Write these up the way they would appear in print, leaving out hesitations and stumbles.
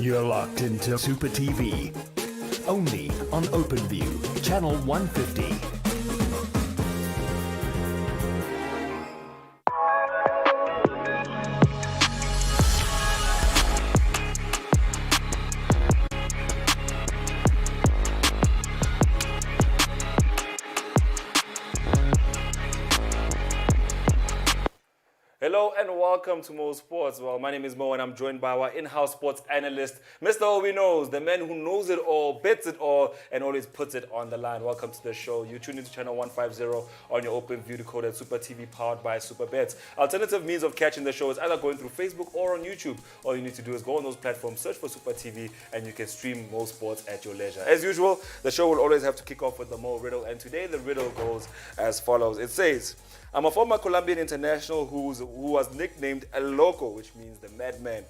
You're locked into Super TV. Only on OpenView, channel 150. Hello and welcome to Mo Sports. Well, my name is Mo and I'm joined by our in-house sports analyst, Mr. Obi Knows, the man who knows it all, bets it all, and always puts it on the line. Welcome to the show. You tune into channel 150 on your OpenView decoder, Super TV powered by Super Bets. Alternative means of catching the show is either going through Facebook or on YouTube. All you need to do is go on those platforms, search for Super TV, and you can stream Mo Sports at your leisure. As usual, the show will always have to kick off with the Mo riddle, and today the riddle goes as follows. It says, I'm a former Colombian international who was nicknamed El Loco, which means the madman,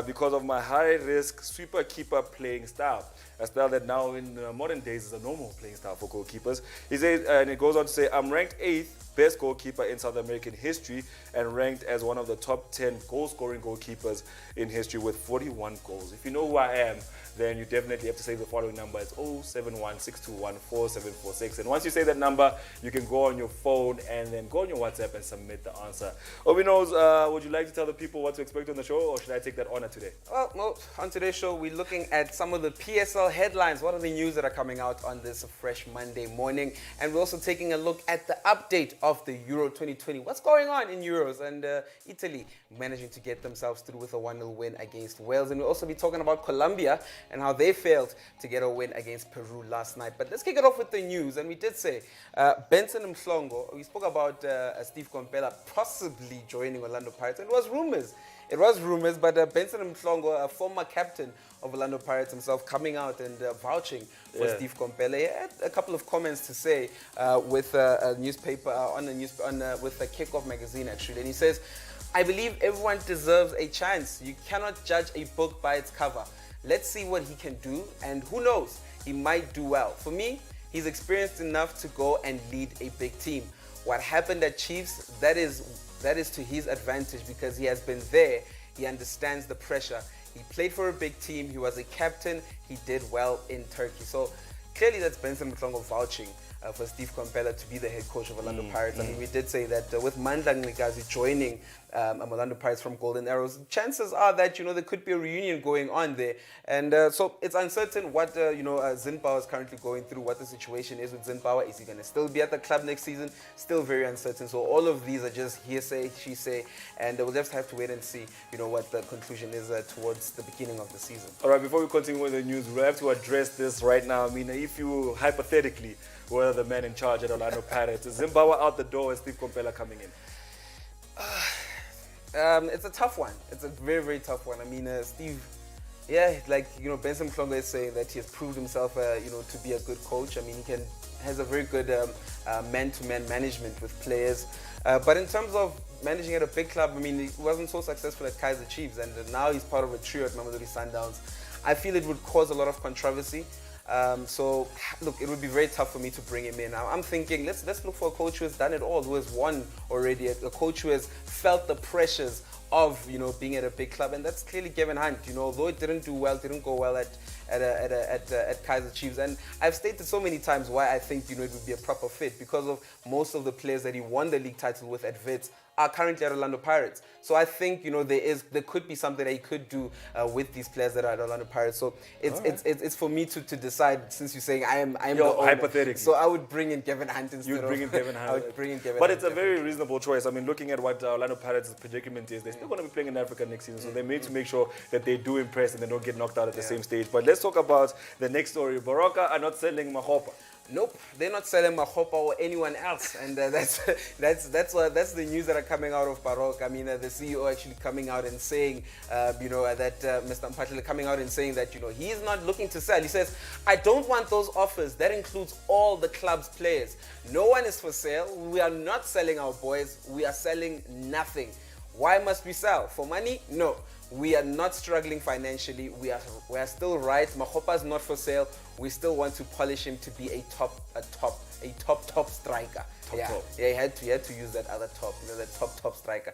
because of my high-risk sweeper keeper playing style. A style that now in modern days is a normal playing style for goalkeepers. He says, and it goes on to say, I'm ranked 8th best goalkeeper in South American history and ranked as one of the top 10 goal-scoring goalkeepers in history with 41 goals. If you know who I am, then you definitely have to say the following number. It's 071-621-4746. And once you say that number, you can go on your phone and then go on your WhatsApp and submit the answer. Obi Knows, would you like to tell the people what to expect on the show, or should I take that honor today? Well, on today's show, we're looking at some of the PSL headlines. What are the news that are coming out on this fresh Monday morning? And we're also taking a look at the update of the Euro 2020. What's going on in Euros? And Italy managing to get themselves through with a 1-0 win against Wales. And we'll also be talking about Colombia and how they failed to get a win against Peru last night. But let's kick it off with the news. And we did say Benson Mhlongo, we spoke about Steve Compella possibly joining Orlando Pirates. And it was rumors, but Benson Mhlongo, a former captain of Orlando Pirates himself, coming out and vouching for Steve Compella. He had a couple of comments to say with a newspaper, with a Kickoff magazine actually. And he says, I believe everyone deserves a chance. You cannot judge a book by its cover. Let's see what he can do, and who knows, he might do well. For me, he's experienced enough to go and lead a big team. What happened at Chiefs, that is to his advantage because he has been there. He understands the pressure. He played for a big team. He was a captain. He did well in Turkey. So clearly that's Benson Mhlongo vouching for Steve Compella to be the head coach of Orlando Pirates. I mean, we did say that with Mandla Nglikazi joining Orlando Pirates from Golden Arrows, chances are that, there could be a reunion going on there. And so it's uncertain what, Zimbabwe is currently going through, what the situation is with Zimbabwe. Is he going to still be at the club next season? Still very uncertain. So all of these are just hearsay, she say, and we'll just have to wait and see, what the conclusion is towards the beginning of the season. All right, before we continue with the news, we'll have to address this right now. I mean, if you hypothetically were the man in charge at Orlando Pirates, is Zimbabwe out the door and Steve Compella coming in? It's a tough one. It's a very, very tough one. I mean, Steve, Benson Mhlongo is saying that he has proved himself, to be a good coach. I mean, has a very good man-to-man management with players. But in terms of managing at a big club, I mean, he wasn't so successful at Kaizer Chiefs, and now he's part of a trio at Mamelodi Sundowns. I feel it would cause a lot of controversy. So, look, it would be very tough for me to bring him in. I'm thinking, let's look for a coach who has done it all, who has won already, a coach who has felt the pressures of, being at a big club, and that's clearly Kevin Hunt. Although it didn't go well at Kaizer Chiefs, and I've stated so many times why I think, it would be a proper fit because of most of the players that he won the league title with at Wits are currently at Orlando Pirates. So I think, there could be something that he could do with these players that are at Orlando Pirates. So it's for me to decide, since you're saying I am the owner. Hypothetically. So I would bring in Kevin Hunt instead. You'd bring in Kevin Hunt. I would bring in Kevin But Hunt. it's a very reasonable choice. I mean, looking at what Orlando Pirates' predicament is, they're still going to be playing in Africa next season. So they need to make sure that they do impress and they don't get knocked out at the same stage. But let's talk about the next story. Baroka are not selling Mahopa. Nope, they're not selling Mahopa or anyone else, and that's the news that are coming out of Baroka. I mean, the CEO actually coming out and saying, that Mr. Mphahlele coming out and saying that he is not looking to sell. He says, I don't want those offers. That includes all the club's players. No one is for sale. We are not selling our boys. We are selling nothing. Why must we sell? For money? No. We are not struggling financially. We are still right. Mahopa is not for sale. We still want to polish him to be a top striker. Top. Yeah, he had to use that other top, that top striker.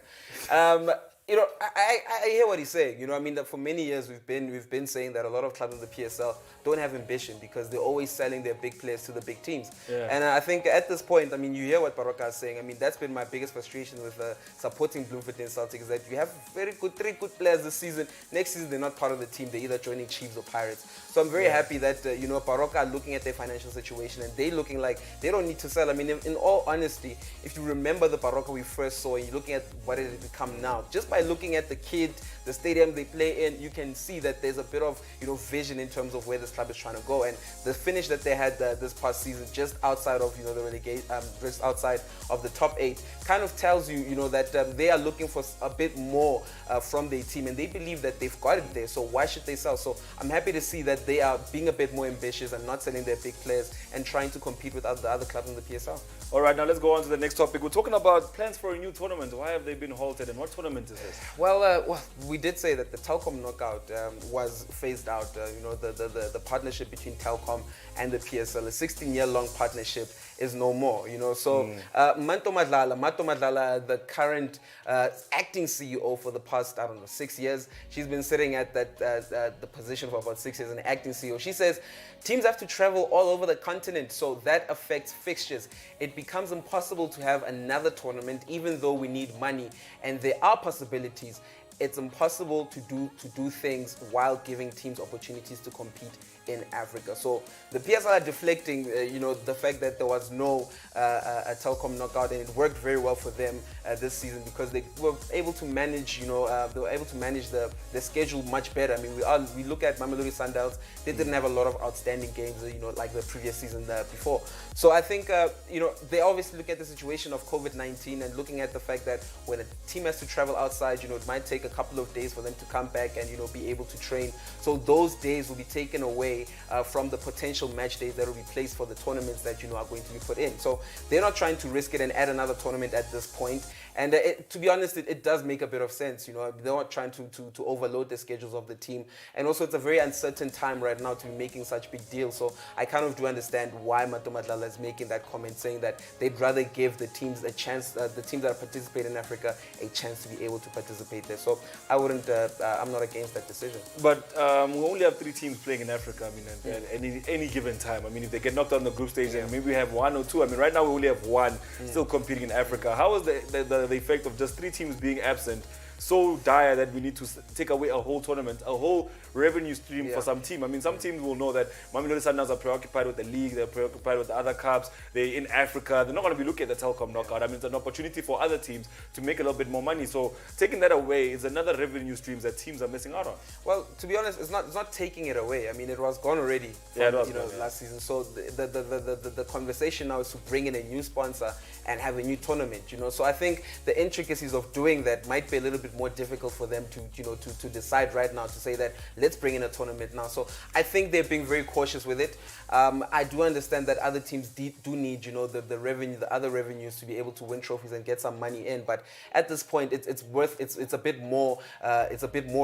I hear what he's saying. I mean, that for many years we've been saying that a lot of clubs in the PSL don't have ambition because they're always selling their big players to the big teams. Yeah. And I think at this point, I mean, you hear what Baroka is saying. I mean, that's been my biggest frustration with supporting Bloemfontein Celtic is that you have three good players this season. Next season, they're not part of the team. They're either joining Chiefs or Pirates. So I'm very happy that, Baroka are looking at their financial situation and they looking like they don't need to sell. I mean, in all honesty, if you remember the Baroka we first saw and you're looking at what it has become now, just by looking at the kid, the stadium they play in, you can see that there's a bit of vision in terms of where this club is trying to go. And the finish that they had this past season, just outside of the relegation, just outside of the top 8, kind of tells you that they are looking for a bit more from their team, and they believe that they've got it there. So why should they sell? So I'm happy to see that they are being a bit more ambitious and not selling their big players and trying to compete with the other clubs in the PSL. All right, now let's go on to the next topic. We're talking about plans for a new tournament. Why have they been halted, and what tournament is this? Well, we did say that the Telkom knockout was phased out. The partnership between Telkom and the PSL, a 16-year-long partnership, is no more. So Mato Madlala, the current acting CEO for the past 6 years, she's been sitting at the position for about 6 years, an acting CEO. She says teams have to travel all over the continent, so that affects fixtures. It becomes impossible to have another tournament, even though we need money, and there are possibilities. It's impossible to do things while giving teams opportunities to compete in Africa. So the PSL are deflecting, the fact that there was no a Telkom knockout, and it worked very well for them this season because they were able to manage, the schedule much better. I mean, we look at Mamelodi Sundowns; they didn't have a lot of outstanding games, like the previous season before. So I think, they obviously look at the situation of COVID-19 and looking at the fact that when a team has to travel outside, it might take a couple of days for them to come back and be able to train. So those days will be taken away from the potential match days that will be placed for the tournaments that are going to be put in. So they're not trying to risk it and add another tournament at this point. And to be honest, it does make a bit of sense. They're not trying to overload the schedules of the team. And also, it's a very uncertain time right now to be making such big deals. So I kind of do understand why Mato Madlala is making that comment, saying that they'd rather give the teams a chance, the teams that participate in Africa, a chance to be able to participate there. So I wouldn't, I'm not against that decision. But we only have 3 teams playing in Africa. I mean, at any given time. I mean, if they get knocked out in the group stage, and maybe we have 1 or 2. I mean, right now we only have 1 still competing in Africa. How is the effect of just 3 teams being absent so dire that we need to take away a whole tournament, a whole revenue stream for some team? I mean, some teams will know that Mamelodi Sundowns are preoccupied with the league, they're preoccupied with the other cups, they're in Africa, they're not going to be looking at the Telkom knockout. I mean, it's an opportunity for other teams to make a little bit more money. So taking that away is another revenue stream that teams are missing out on. Well, to be honest, it's not taking it away. I mean, it was gone already from, last season. So the conversation now is to bring in a new sponsor and have a new tournament. So I think the intricacies of doing that might be a little bit more difficult for them to decide right now, to say that let's bring in a tournament now. So I think they're being very cautious with it. I do understand that other teams do need the revenue, the other revenues, to be able to win trophies and get some money in. But at this point, it's a bit more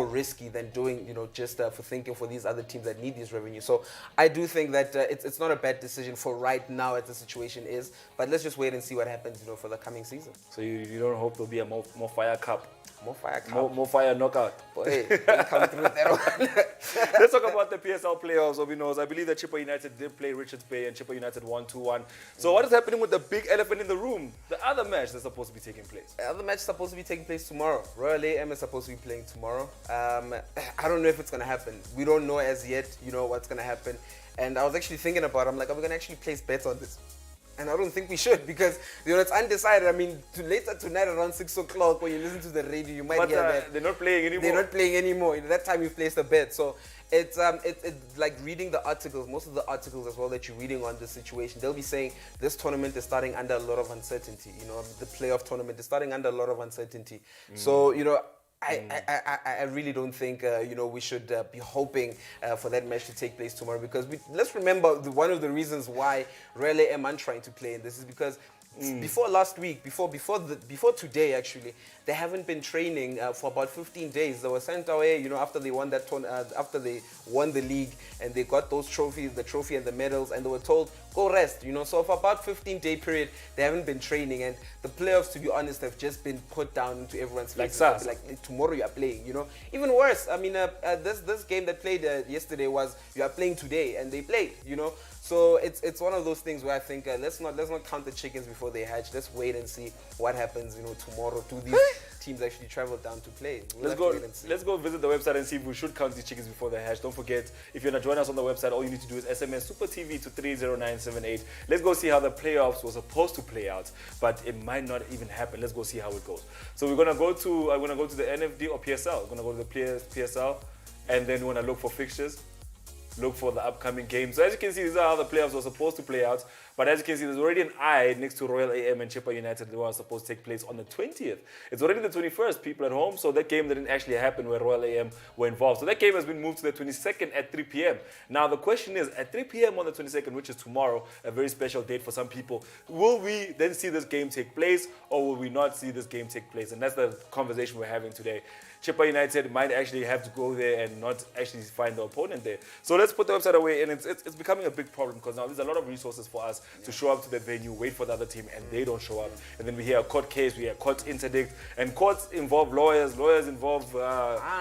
risky than doing just for thinking for these other teams that need these revenues. So I do think that it's not a bad decision for right now as the situation is. But let's just wait and see what happens for the coming season. So you don't hope there'll be a more fire cup? More fire cup. More fire knockout. Boy, come through with that one. Let's talk about the PSL playoffs. Obinos, I believe that Chippa United did play Richards Bay and Chippa United won 2-1. So what is happening with the big elephant in the room? The other match that's supposed to be taking place. The other match is supposed to be taking place tomorrow. Royal AM is supposed to be playing tomorrow. I don't know if it's going to happen. We don't know as yet, what's going to happen. And I was actually thinking about it. I'm like, are we going to actually place bets on this? And I don't think we should, because it's undecided. I mean, later tonight around 6 o'clock, when you listen to the radio, you might hear that they're not playing anymore. They're not playing anymore. That time you placed a bet. So it's like reading the articles, most of the articles as well that you're reading on this situation. They'll be saying this tournament is starting under a lot of uncertainty. The playoff tournament is starting under a lot of uncertainty. So I really don't think we should be hoping for that match to take place tomorrow, because let's remember one of the reasons why Royal AM aren't trying to play in this is because before last week, before today actually, they haven't been training for about 15 days. They were sent away, after they won that after they won the league and they got those trophies, the trophy and the medals, and they were told go rest. So for about 15-day period, they haven't been training, and the playoffs, to be honest, have just been put down into everyone's faces. Like tomorrow you are playing. Even worse. I mean, this game that played yesterday was you are playing today, and they played. So it's one of those things where I think let's not count the chickens before they hatch. Let's wait and see what happens. Tomorrow. Do these teams actually travel down to play? Let's go visit the website and see if we should count these chickens before they hatch. Don't forget, if you're not joining us on the website, all you need to do is SMS Super TV to 30978. Let's go see how the playoffs were supposed to play out, but it might not even happen. Let's go see how it goes. So I'm gonna go to the NFD or PSL. We're gonna go to the PSL, and then we're gonna look for fixtures. Look for the upcoming games. So as you can see, these are how the playoffs were supposed to play out. But as you can see, there's already an eye next to Royal AM and Chippa United that was supposed to take place on the 20th. It's already the 21st, people at home. So that game didn't actually happen where Royal AM were involved. So that game has been moved to the 22nd at 3 p.m. Now the question is, at 3 p.m. on the 22nd, which is tomorrow, a very special date for some people, will we then see this game take place or will we not see this game take place? And that's the conversation we're having today. Chippa United might actually have to go there and not actually find the opponent there. So let's put the website away, and it's becoming a big problem because now there's a lot of resources for us to show up to the venue, wait for the other team, and they don't show up. And then we hear a court case, we hear court interdict, and courts involve lawyers involve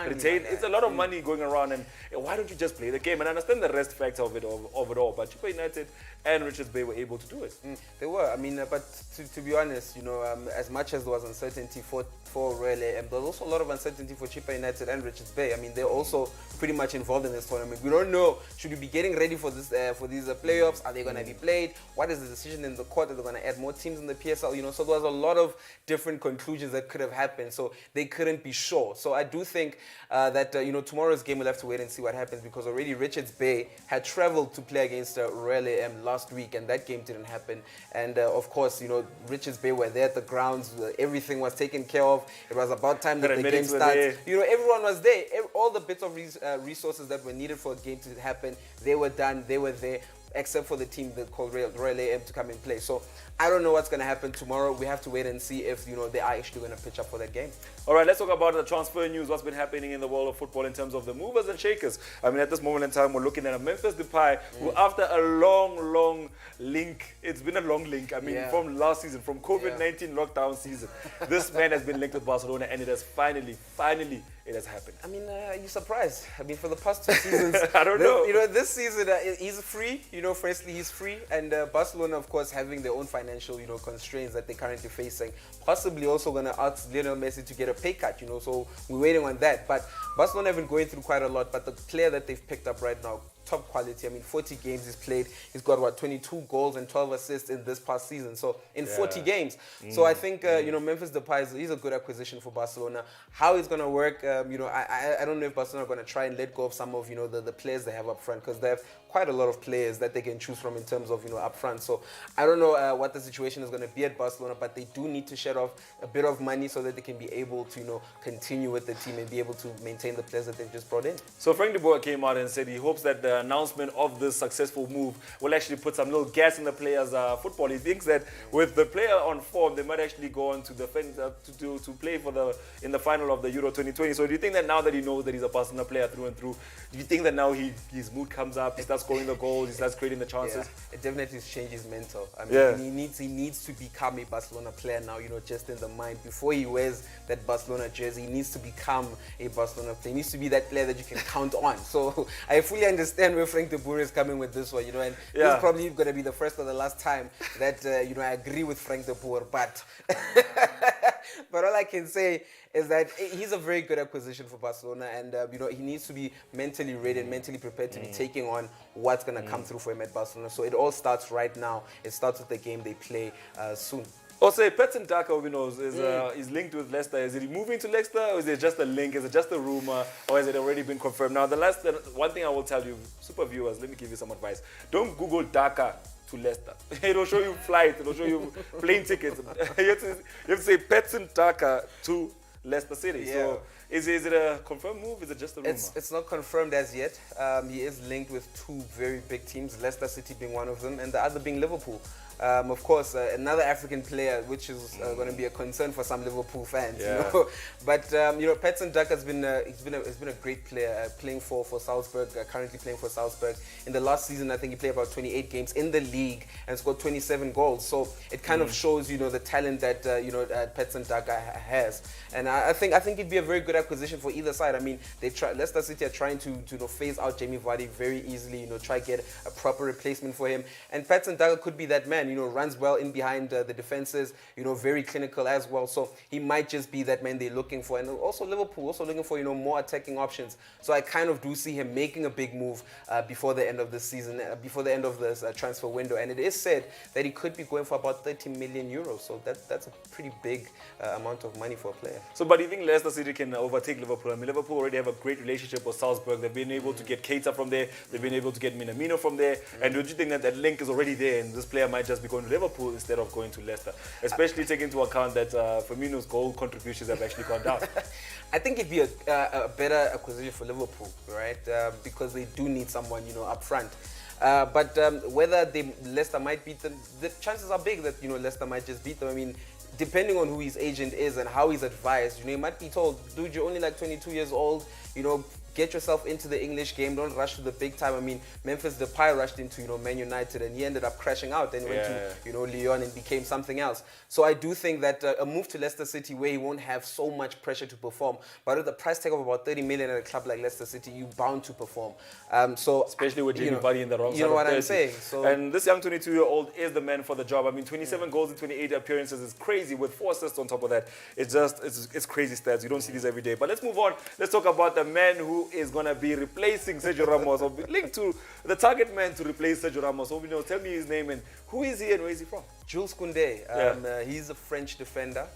retain. It's a lot of money going around, and why don't you just play the game? And I understand the rest factor of it all, but Chippa United and Richards Bay were able to do it. They were. I mean, but to be honest, as much as there was uncertainty for Royal AM, there was also a lot of uncertainty for Chippa United and Richards Bay. I mean, they're also pretty much involved in this tournament. We don't know, should we be getting ready for this for these playoffs? Are they going to be played? What is the decision in the court? Are they going to add more teams in the PSL? So there was a lot of different conclusions that could have happened. So they couldn't be sure. So I do think that tomorrow's game we'll have to wait and see what happens, because already Richards Bay had traveled to play against Royal AM last week, and that game didn't happen. And of course, Richards Bay were there at the grounds. Everything was taken care of. It was about time that the game starts. Everyone was there. All the bits of resources that were needed for a game to happen, they were done. They were there, except for the team that called Royal AM to come and play. So I don't know what's going to happen tomorrow. We have to wait and see if they are actually going to pitch up for that game. All right, let's talk about the transfer news. What's been happening in the world of football in terms of the movers and shakers? I mean, at this moment in time, we're looking at a Memphis Depay who, after a long link, it's been a long link. I mean, from last season, from COVID-19 lockdown season, this man has been linked with Barcelona, and it has finally, it has happened. I mean, are you surprised? I mean, for the past 2 seasons, I don't know. This season he's free. Firstly he's free, and Barcelona, of course, having their own financial, constraints that they're currently facing, possibly also going to ask Lionel Messi to get a pay cut. So we're waiting on that. But Barcelona have been going through quite a lot. But the player that they've picked up right now, top quality. I mean, 40 games he's played. He's got 22 goals and 12 assists in this past season. So in 40 games. So I think Memphis Depay is a good acquisition for Barcelona. How it's going to work, I don't know if Barcelona are going to try and let go of some of the players they have up front, because they have quite a lot of players that they can choose from in terms of up front. So I don't know what the situation is going to be at Barcelona, but they do need to shed off a bit of money so that they can be able to continue with the team and be able to maintain the players that they've just brought in. So Frank de Boer came out and said he hopes that the announcement of this successful move will actually put some little gas in the players' football. He thinks that with the player on form, they might actually go on to defend to play in the final of the Euro 2020. So do you think that now that he knows that he's a Barcelona player through and through, do you think that now his mood comes up, he starts scoring the goals, he starts creating the chances? Yeah, it definitely changes mental. I mean, he needs to become a Barcelona player now, just in the mind. Before he wears that Barcelona jersey, he needs to become a Barcelona player. He needs to be that player that you can count on. So I fully understand where Frank de Boer is coming with this one, and this is probably going to be the first or the last time that, I agree with Frank de Boer, but but all I can say is that he's a very good acquisition for Barcelona, and he needs to be mentally ready and mentally prepared to be taking on what's going to come through for him at Barcelona. So it all starts right now. It starts with the game they play soon. Also, Patson Daka, is linked with Leicester. Is he moving to Leicester, or is it just a link? Is it just a rumor, or has it already been confirmed? Now, one thing I will tell you, super viewers, let me give you some advice. Don't Google Daka to Leicester. It'll show you flights. It'll show you plane tickets. You have to say Patson Daka to Leicester City. Yeah. So is it a confirmed move? Is it just a rumor? It's not confirmed as yet. He is linked with 2 very big teams, Leicester City being one of them, and the other being Liverpool. Of course, another African player, which is going to be a concern for some Liverpool fans. Yeah. You know? But Patson Daka has been a great player playing for Salzburg. Currently playing for Salzburg. In the last season, I think he played about 28 games in the league and scored 27 goals. So it kind of shows the talent that Patson Daka has. And I think it'd be a very good acquisition for either side. I mean, Leicester City are trying to phase out Jamie Vardy very easily. Try get a proper replacement for him. And Patson Daka could be that man. Runs well in behind the defenses. Very clinical as well. So he might just be that man they're looking for. And also Liverpool also looking for more attacking options. So I kind of do see him making a big move before the end of the season, before the end of this transfer window. And it is said that he could be going for about 30 million euros. So that's a pretty big amount of money for a player. So, but do you think Leicester City can overtake Liverpool? I mean, Liverpool already have a great relationship with Salzburg. They've been able to get Keita from there. They've been able to get Minamino from there. And do you think that link is already there and this player might just be going to Liverpool instead of going to Leicester? Especially taking into account that Firmino's goal contributions have actually gone down. I think it'd be a better acquisition for Liverpool, right? Because they do need someone, up front. But whether Leicester might beat them, the chances are big that Leicester might just beat them. I mean, depending on who his agent is and how he's advised, he might be told, dude, you're only like 22 years old, get yourself into the English game, don't rush to the big time. I mean, Memphis Depay rushed into Man United and he ended up crashing out and went to Lyon and became something else. So I do think that a move to Leicester City where he won't have so much pressure to perform, but with a price tag of about 30 million at a club like Leicester City, you're bound to perform. So especially with Jamie Vardy in the wrong side. You know what of I'm saying? So, and this young 22-year-old is the man for the job. I mean, 27 goals in 28 appearances is crazy with 4 assists on top of that. It's crazy stats. You don't see these every day. But let's move on. Let's talk about the man who is going to be replacing Sergio Ramos, or be linked to the target man to replace Sergio Ramos. So, tell me his name and who is he and where is he from? Jules Koundé, he's a French defender,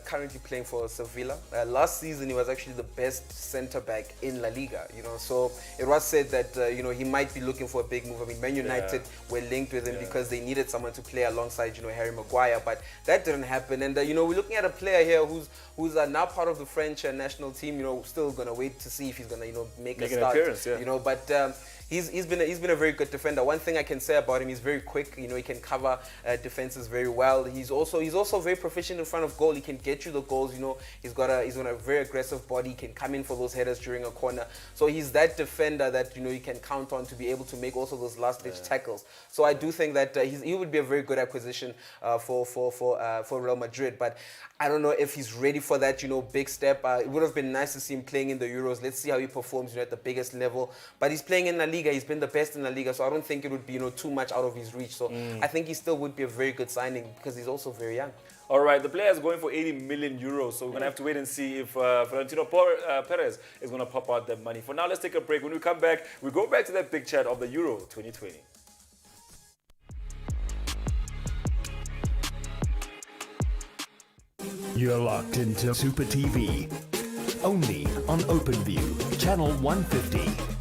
currently playing for Sevilla. Last season, he was actually the best centre-back in La Liga, So it was said that, he might be looking for a big move. I mean, Man United were linked with him because they needed someone to play alongside, Harry Maguire. But that didn't happen. And, we're looking at a player here who's now part of the French national team. Still going to wait to see if he's going to, make a start. Appearance, yeah. But he's been a very good defender. One thing I can say about him, he's very quick. He can cover defenses very well. He's also very proficient in front of goal. He can get you the goals. He's got a very aggressive body. He can come in for those headers during a corner. So he's that defender that you can count on to be able to make also those last ditch tackles. So I do think that he would be a very good acquisition for Real Madrid. But I don't know if he's ready for that big step. It would have been nice to see him playing in the Euros. Let's see how he performs at the biggest level. But he's playing in La Liga. He's been the best in La Liga. So I don't think it would be too much out of his reach. So I think he still would be a very good signing because he's also very young. All right, the player is going for 80 million euros, so we're going to have to wait and see if Florentino Perez is going to pop out that money. For now, let's take a break. When we come back, we go back to that big chat of the Euro 2020. You're locked into Super TV, only on OpenView, channel 150.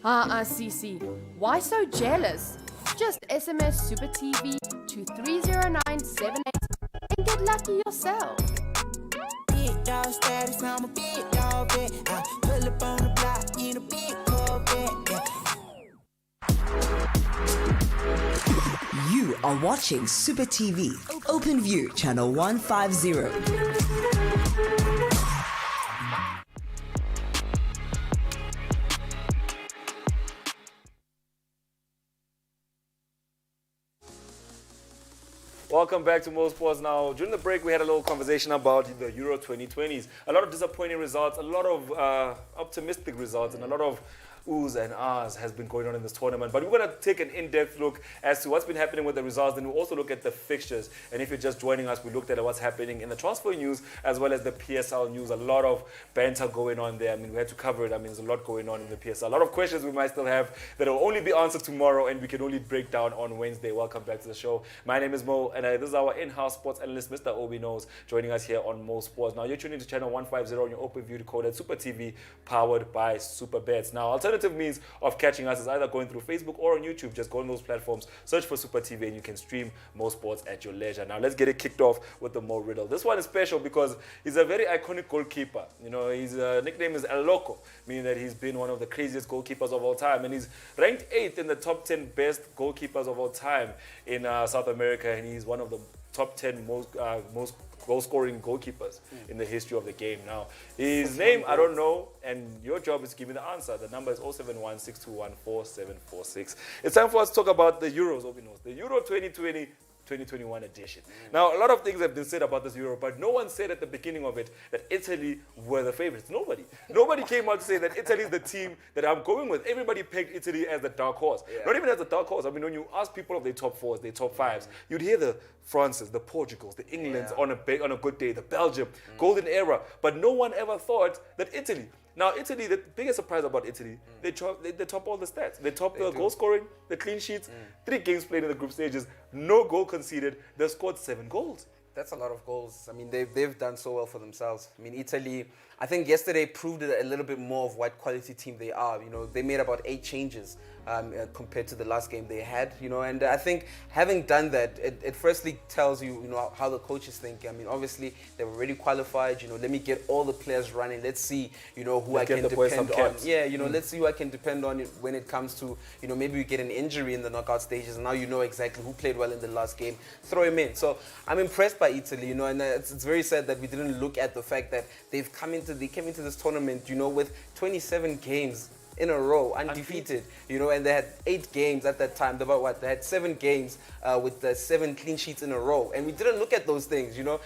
Cece, why so jealous? Just SMS Super TV to 30978 and get lucky yourself. Big dog status, I'm a big dog vet. I pull up on the block in a big Corvette. You are watching Super TV, Open View, channel 150. Welcome back to Mo Sports. Now, during the break, we had a little conversation about the Euro 2020s. A lot of disappointing results, a lot of optimistic results, and a lot of oohs and ahs has been going on in this tournament. But we're going to take an in-depth look as to what's been happening with the results. Then we'll also look at the fixtures. And if you're just joining us, we looked at what's happening in the transfer news as well as the PSL news. A lot of banter going on there. I mean, we had to cover it. I mean, there's a lot going on in the PSL. A lot of questions we might still have that will only be answered tomorrow and we can only break down on Wednesday. Welcome back to the show. My name is Mo, and this is our in-house sports analyst, Mr. Obi Knows, joining us here on Mo Sports. Now, you're tuning to channel 150 on your open view decoded Super TV, powered by Super Bets. Now, alternative means of catching us is either going through Facebook or on YouTube. Just go on those platforms, search for Super TV, and you can stream Mo Sports at your leisure. Now, let's get it kicked off with the Mo Riddle. This one is special because he's a very iconic goalkeeper. You know, his nickname is El Loco, meaning that he's been one of the craziest goalkeepers of all time, and he's ranked 8th in the top 10 best goalkeepers of all time in South America, and he's one of the top 10 most goal-scoring goalkeepers in the history of the game. Now, his name, I don't know, and your job is to give me the answer. The number is 071-6214-746. It's time for us to talk about the Euros, Obi knows. The Euro 2021 edition. Now, a lot of things have been said about this Euro, but no one said at the beginning of it that Italy were the favorites. Nobody. Nobody came out to say that Italy is the team that I'm going with. Everybody pegged Italy as the dark horse. Yeah. Not even as the dark horse. I mean, when you ask people of their top fours, their top fives, you'd hear the Frances, the Portugals, the Englands on a good day, the Belgium, golden era. But no one ever thought that Italy. Now, Italy, the biggest surprise about Italy, they top all the stats. They top the goal scoring, the clean sheets, 3 games played in the group stages, no goal conceded. They scored 7 goals. That's a lot of goals. I mean, they've done so well for themselves. I mean, Italy, I think yesterday proved it a little bit more of what quality team they are. You know, they made about 8 changes compared to the last game they had, you know, and I think having done that, it firstly tells you, you know, how the coaches think. I mean, obviously, they were already qualified, you know, let me get all the players running. Let's see, you know, who I can depend on. Yeah, you know, let's see who I can depend on when it comes to, you know, maybe we get an injury in the knockout stages, and now you know exactly who played well in the last game. Throw him in. So I'm impressed by Italy, you know, and it's very sad that we didn't look at the fact that they came into this tournament, you know, with 27 games in a row, undefeated, you know, and they had 8 games at that time. They had 7 games with 7 clean sheets in a row, and we didn't look at those things, you know.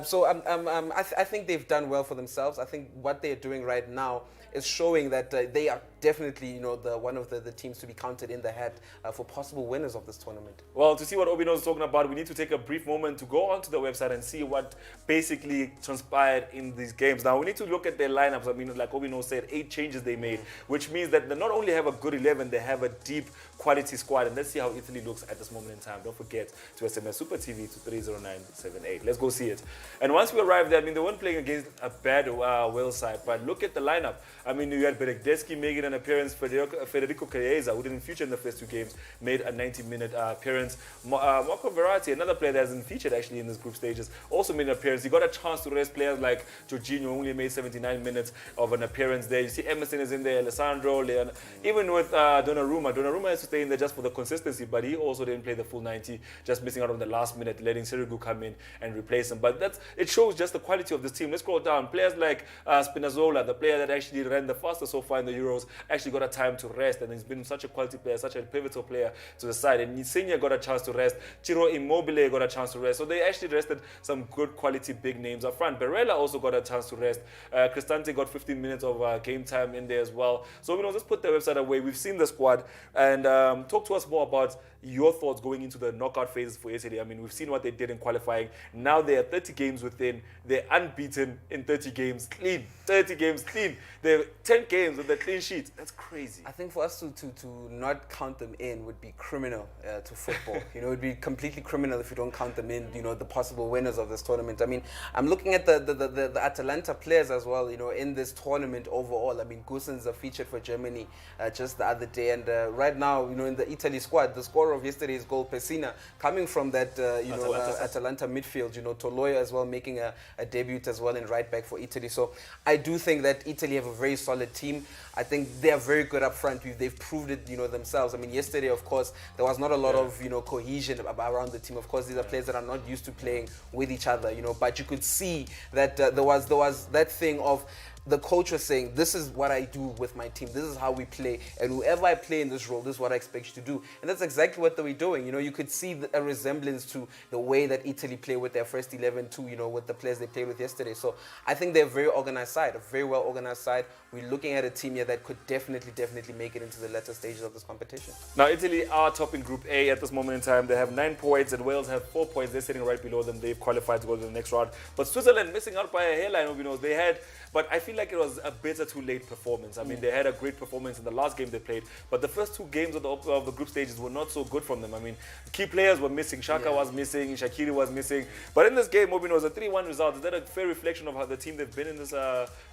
So I think they've done well for themselves. I think what they're doing right now is showing that they are definitely, you know, one of the teams to be counted in the hat for possible winners of this tournament. Well, to see what Obino is talking about, we need to take a brief moment to go onto the website and see what basically transpired in these games. Now, we need to look at their lineups. I mean, like Obino said, 8 changes they made, which means that they not only have a good 11, they have a deep quality squad. And let's see how Italy looks at this moment in time. Don't forget to SMS Super TV to 30978. Let's go see it. And once we arrived there, I mean, they weren't playing against a bad Wales side, but look at the lineup. I mean, you had Berekdeski making an appearance. Federico Chiesa, who didn't feature in the first 2 games, made a 90-minute appearance. Marco Verratti, another player that hasn't featured actually in this group stages, also made an appearance. He got a chance to rest players like Jorginho, who only made 79 minutes of an appearance there. You see Emerson is in there, Alessandro, Leon, even with Donnarumma. Donnarumma has to stay in there just for the consistency, but he also didn't play the full 90, just missing out on the last minute, letting Sirigu come in and replace him. But it shows just the quality of this team. Let's scroll down. Players like Spinazzola, the player that actually ran the fastest so far in the Euros, actually got a time to rest, and he's been such a quality player, such a pivotal player to the side. And Insigne got a chance to rest. Ciro Immobile got a chance to rest. So they actually rested some good quality big names up front. Barella also got a chance to rest. Cristante got 15 minutes of game time in there as well. So, you know, just put the website away. We've seen the squad, and talk to us more about your thoughts going into the knockout phases for Italy. I mean, we've seen what they did in qualifying. Now they are 30 games within. They're unbeaten in 30 games clean. 30 games clean. They're 10 games with a clean sheet. That's crazy. I think for us to not count them in would be criminal to football. It would be completely criminal if you don't count them in, the possible winners of this tournament. I mean, I'm looking at the Atalanta players as well, in this tournament overall. I mean, Gosens are featured for Germany just the other day. And right now, in the Italy squad, the scorer of yesterday's goal, Pessina, coming from that, Atalanta midfield, Toloyo as well, making a debut as well in right back for Italy. So I do think that Italy have a very solid team. I think they are very good up front. They've proved it, themselves. I mean, yesterday, of course, there was not a lot of, cohesion around the team. Of course, these are players that are not used to playing with each other, but you could see that there was that thing of the coach was saying, this is what I do with my team. This is how we play. And whoever I play in this role, this is what I expect you to do. And that's exactly what they were doing. You could see a resemblance to the way that Italy play with their first 11 too, with the players they played with yesterday. So I think they're a very organized side, a very well organized side. We're looking at a team here that could definitely make it into the latter stages of this competition. Now, Italy are topping Group A at this moment in time. They have 9 points and Wales have 4 points. They're sitting right below them. They've qualified to go to the next round. But Switzerland missing out by a hairline, they had. But I feel like it was a better too late performance. I mean, they had a great performance in the last game they played, but the first 2 games of the group stages were not so good from them. I mean, key players were missing. Shaka was missing. Shaqiri was missing. But in this game, it was a 3-1 result. Is that a fair reflection of how the team they've been in this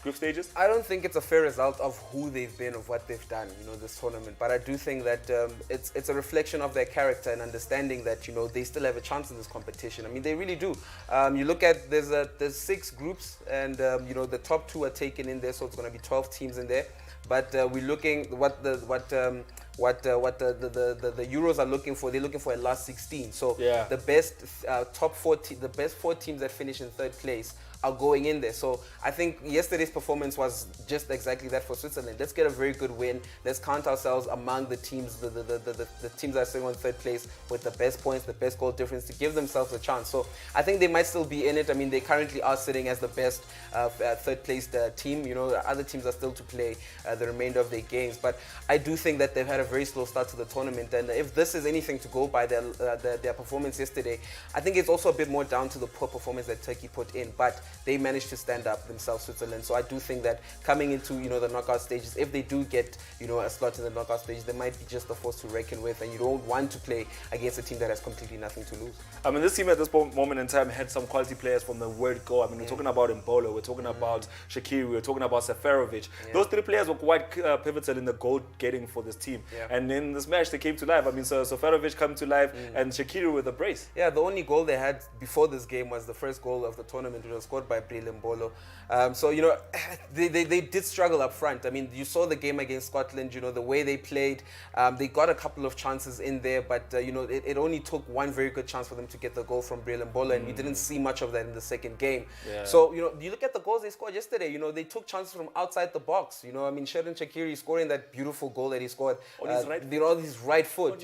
group stages? I don't think it's a fair result of who they've been, of what they've done, this tournament. But I do think that it's a reflection of their character and understanding that, they still have a chance in this competition. I mean, they really do. You look at, there's 6 groups, and, the top 2 are taken in there, so it's going to be 12 teams in there. But we're looking what the Euros are looking for. They're looking for a last 16. So the best top 4 the best 4 teams that finish in 3rd place are going in there. So I think yesterday's performance was just exactly that for Switzerland. Let's get a very good win. Let's count ourselves among the teams, the teams that are sitting on 3rd place with the best points, the best goal difference, to give themselves a chance. So I think they might still be in it. I mean, they currently are sitting as the best 3rd placed team. Other teams are still to play the remainder of their games. But I do think that they've had a very slow start to the tournament. And if this is anything to go by their performance yesterday, I think it's also a bit more down to the poor performance that Turkey put in. But they managed to stand up themselves, Switzerland. So I do think that coming into the knockout stages, if they do get a slot in the knockout stages, they might be just a force to reckon with, and you don't want to play against a team that has completely nothing to lose. I mean, this team at this moment in time had some quality players from the word go. I mean, we're talking about Mbolo, we're talking about Shaqiri, we're talking about Seferovic. Those 3 players were quite pivotal in the goal getting for this team. And in this match, they came to life. I mean, so Seferovic come to life and Shaqiri with a brace. Yeah, the only goal they had before this game was the first goal of the tournament, which was scored by Mbolo. So, they did struggle up front. I mean, you saw the game against Scotland, the way they played. They got a couple of chances in there, but, it only took one very good chance for them to get the goal from Mbolo, and we didn't see much of that in the second game. So, you look at the goals they scored yesterday, they took chances from outside the box. I mean, Xherdan Shaqiri scoring that beautiful goal that he scored on his right foot,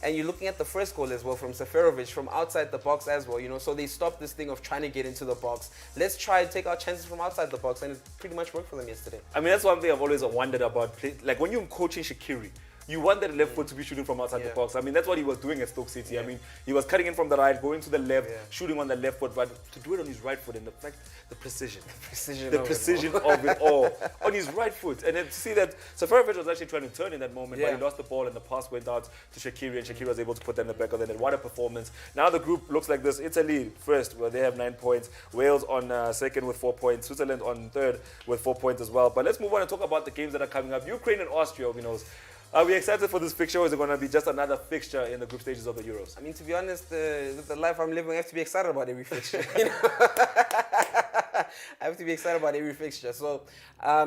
And you're looking at the first goal as well from Seferovic from outside the box as well, So they stopped this thing of trying to get into the box. Let's try and take our chances from outside the box, and it pretty much worked for them yesterday. I mean, that's one thing I've always wondered about. Like when you're coaching Shaqiri, you want that left foot to be shooting from outside the box. I mean, that's what he was doing at Stoke City. I mean, he was cutting in from the right, going to the left, shooting on the left foot, but to do it on his right foot, and the fact, the precision of it all on his right foot. And then to see that Seferovic was actually trying to turn in that moment, but he lost the ball and the pass went out to Shaqiri, and Shaqiri was able to put them in the back of the net. What a performance. Now the group looks like this. Italy first, where they have 9 points. Wales on second with 4 points. Switzerland on third with 4 points as well. But let's move on and talk about the games that are coming up. Ukraine and Austria, Are we excited for this fixture, or is it going to be just another fixture in the group stages of the Euros? I mean, to be honest, with the life I'm living, I have to be excited about every fixture. I have to be excited about every fixture. So,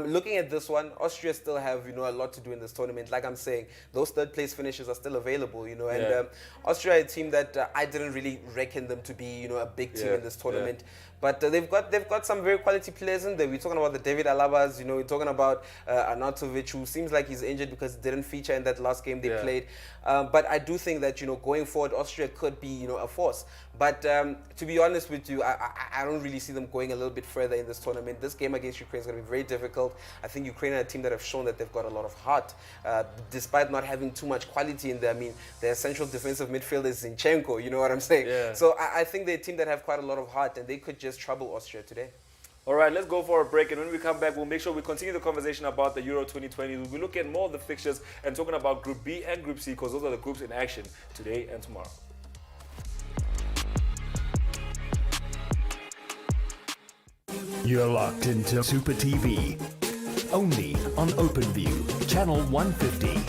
looking at this one, Austria still have, a lot to do in this tournament. Like I'm saying, those 3rd place finishes are still available, and Austria, a team that I didn't really reckon them to be, a big team in this tournament. But they've got some very quality players in there. We're talking about the David Alabas, we're talking about Arnautovic, who seems like he's injured because he didn't feature in that last game they played. But I do think that, going forward, Austria could be, a force. But to be honest with you, I don't really see them going a little bit further further in this tournament. This game against Ukraine is going to be very difficult. I think Ukraine are a team that have shown that they've got a lot of heart, despite not having too much quality in there. I mean, their central defensive midfielder is Zinchenko, you know what I'm saying? Yeah. So I think they're a team that have quite a lot of heart, and they could just trouble Austria today. All right, let's go for a break, and when we come back, we'll make sure we continue the conversation about the Euro 2020. We'll be looking at more of the fixtures and talking about Group B and Group C, because those are the groups in action today and tomorrow. You're locked into Super TV. Only on OpenView, channel 150.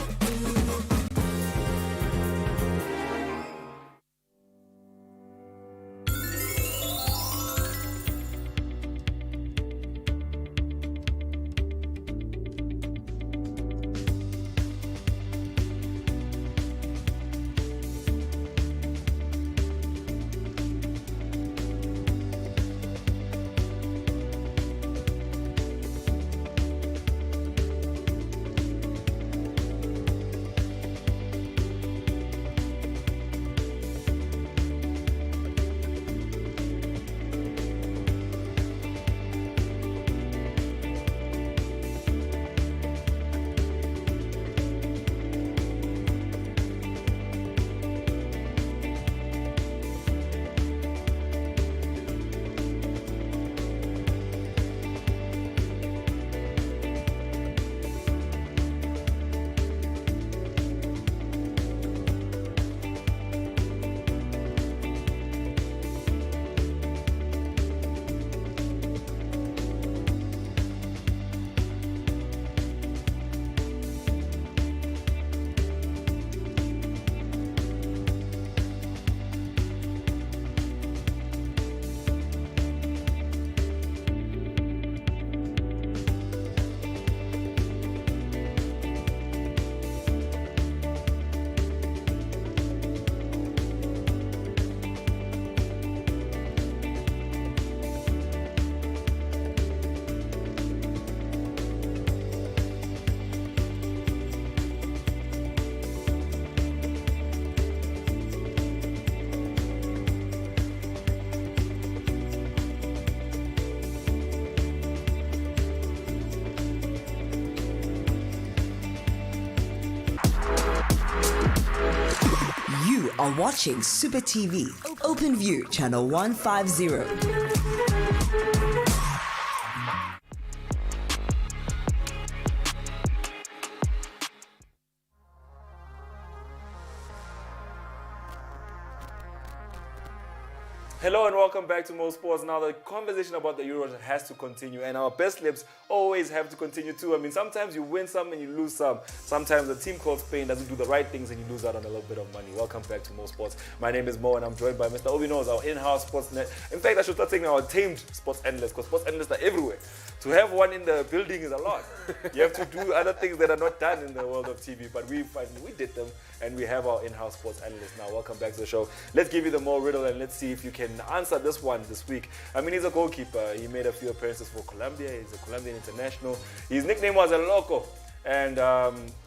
You are watching Super TV, OpenView, channel 150. Hello and welcome back to Mo Sports. Now the conversation about the Euros has to continue, and our best lips always have to continue too. I mean, sometimes you win some and you lose some. Sometimes a team called Spain doesn't do the right things and you lose out on a little bit of money. Welcome back to Mo Sports. My name is Mo and I'm joined by Mr. Obi knows, our in-house sports net. In fact, I should start saying our tamed sports analysts, because sports analysts are everywhere. To have one in the building is a lot. You have to do other things that are not done in the world of TV, but we did them, and we have our in-house sports analyst now. Welcome back to the show. Let's give you the more riddle and let's see if you can answer this one this week. I mean, he's a goalkeeper. He made a few appearances for Colombia. He's a Colombian international. His nickname was El Loco, and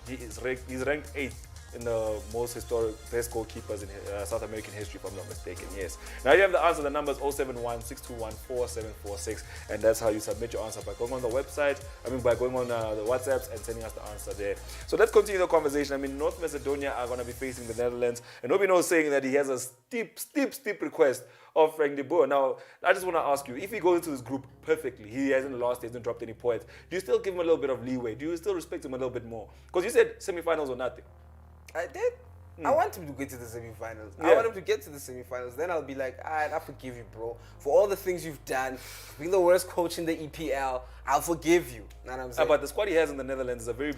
he's ranked 8th in the most historic best goalkeepers in South American history, if I'm not mistaken. Yes. Now you have the answer. The number is 071-621-4746, and that's how you submit your answer, by going on the website. By going on the WhatsApps and sending us the answer there. So let's continue the conversation. I mean, North Macedonia are going to be facing the Netherlands, and Obino is saying that he has a steep request of Frank de Boer. Now, I just want to ask you, if he goes into this group perfectly, he hasn't lost, he hasn't dropped any points, do you still give him a little bit of leeway? Do you still respect him a little bit more? Because you said semi-finals or nothing. I did. I want him to get to the semi-finals. Yeah. I want him to get to the semi-finals. Then I'll be like, all right, I forgive you, bro. For all the things you've done, being the worst coach in the EPL, I'll forgive you. Know what I'm saying? But the squad he has in the Netherlands is a very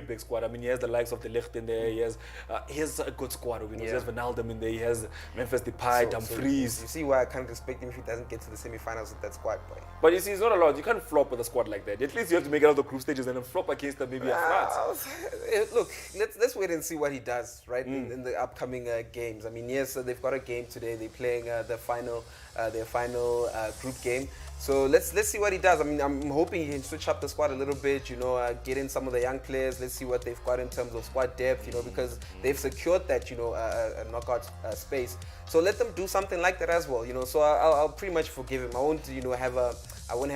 big squad. I mean, he has the likes of De Ligt in there. He has a good squad. He has Wijnaldum in there. He has Memphis Depay, Dumfries. You see why I can't respect him if he doesn't get to the semi-finals with that squad, boy. But you see, it's not allowed. You can't flop with a squad like that. At least you have to make it out of the group stages and then flop against them maybe at France. Look, let's wait and see what he does, right, in the upcoming games. I mean, yes, they've got a game today. They're playing their final group game. So let's see what he does. I mean, I'm hoping he can switch up the squad a little bit, get in some of the young players. Let's see what they've got in terms of squad depth, because they've secured that, a knockout space. So let them do something like that as well, So I'll pretty much forgive him. I won't, have a I won't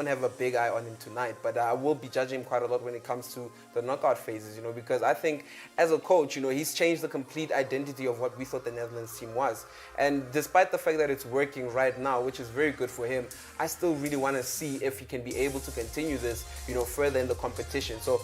have a big eye on him tonight, but I will be judging him quite a lot when it comes to the knockout phases, because I think as a coach, he's changed the complete identity of what we thought the Netherlands team was. And despite the fact that it's working right now, which is very good for him, I still really want to see if he can be able to continue this, further in the competition. So